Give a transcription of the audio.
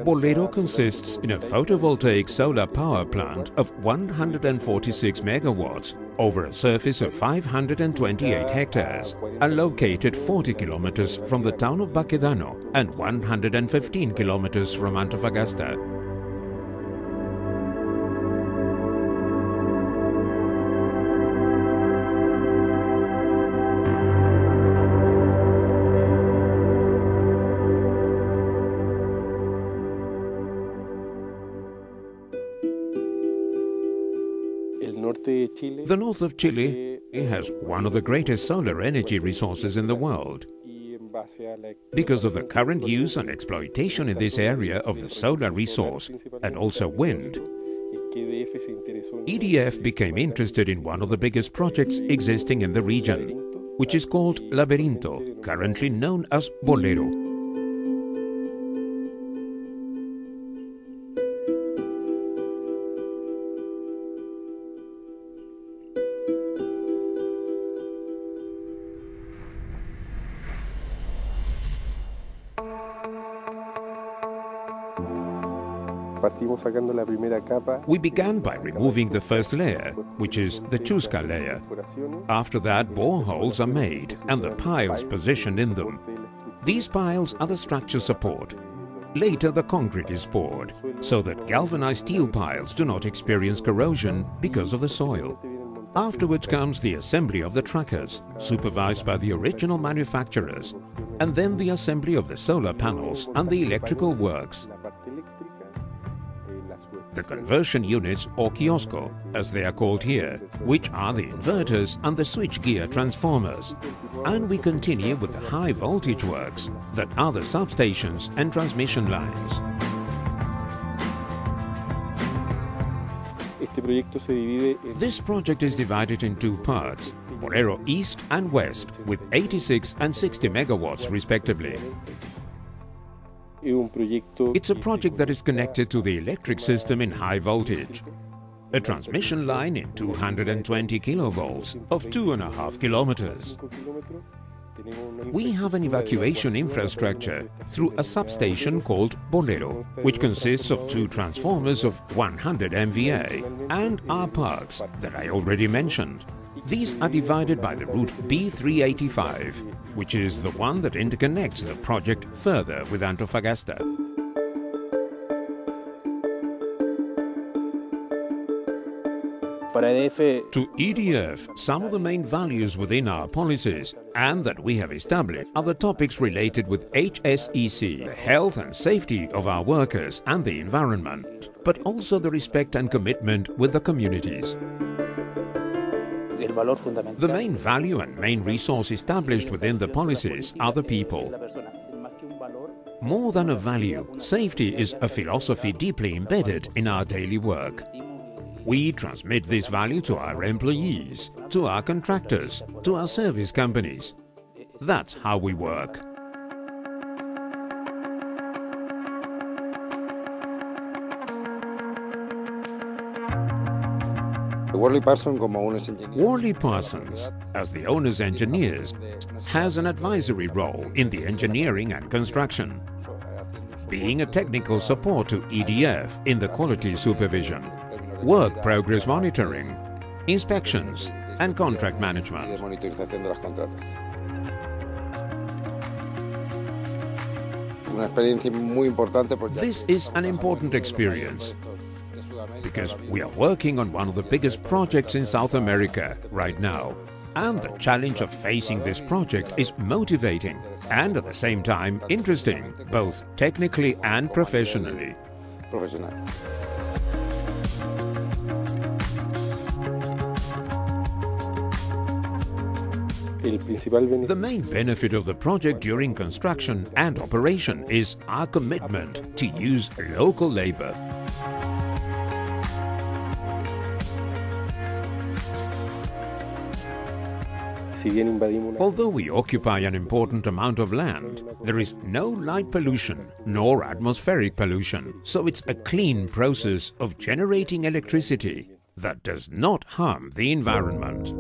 Bolero consists in a photovoltaic solar power plant of 146 megawatts over a surface of 528 hectares and located 40 kilometers from the town of Baquedano and 115 kilometers from Antofagasta. The north of Chile has one of the greatest solar energy resources in the world. Because of the current use and exploitation in this area of the solar resource and also wind, EDF became interested in one of the biggest projects existing in the region, which is called Laberinto, currently known as Bolero. We began by removing the first layer, which is the chusca layer. After that, boreholes are made and the piles positioned in them. These piles are the structure support. Later, the concrete is poured, so that galvanized steel piles do not experience corrosion because of the soil. Afterwards comes the assembly of the trackers, supervised by the original manufacturers, and then the assembly of the solar panels and the electrical works. The conversion units, or kiosco, as they are called here, which are the inverters and the switchgear transformers. And we continue with the high voltage works, that are the substations and transmission lines. This project is divided in two parts, Bolero East and West, with 86 and 60 megawatts respectively. It's a project that is connected to the electric system in high voltage. A transmission line in 220 kilovolts of 2.5 kilometers. We have an evacuation infrastructure through a substation called Bolero, which consists of two transformers of 100 MVA, and our parks that I already mentioned. These are divided by the route B385, which is the one that interconnects the project further with Antofagasta. To EDF, some of the main values within our policies and that we have established are the topics related with HSEC, the health and safety of our workers and the environment, but also the respect and commitment with the communities. The main value and main resource established within the policies are the people. More than a value, safety is a philosophy deeply embedded in our daily work. We transmit this value to our employees, to our contractors, to our service companies. That's how we work. Worley Parsons, as the owner's engineers, has an advisory role in the engineering and construction, being a technical support to EDF in the quality supervision, work progress monitoring, inspections and contract management. This is an important experience because we are working on one of the biggest projects in South America right now. And the challenge of facing this project is motivating and at the same time interesting, both technically and professionally. The main benefit of the project during construction and operation is our commitment to use local labor. Although we occupy an important amount of land, there is no light pollution nor atmospheric pollution, so it's a clean process of generating electricity that does not harm the environment.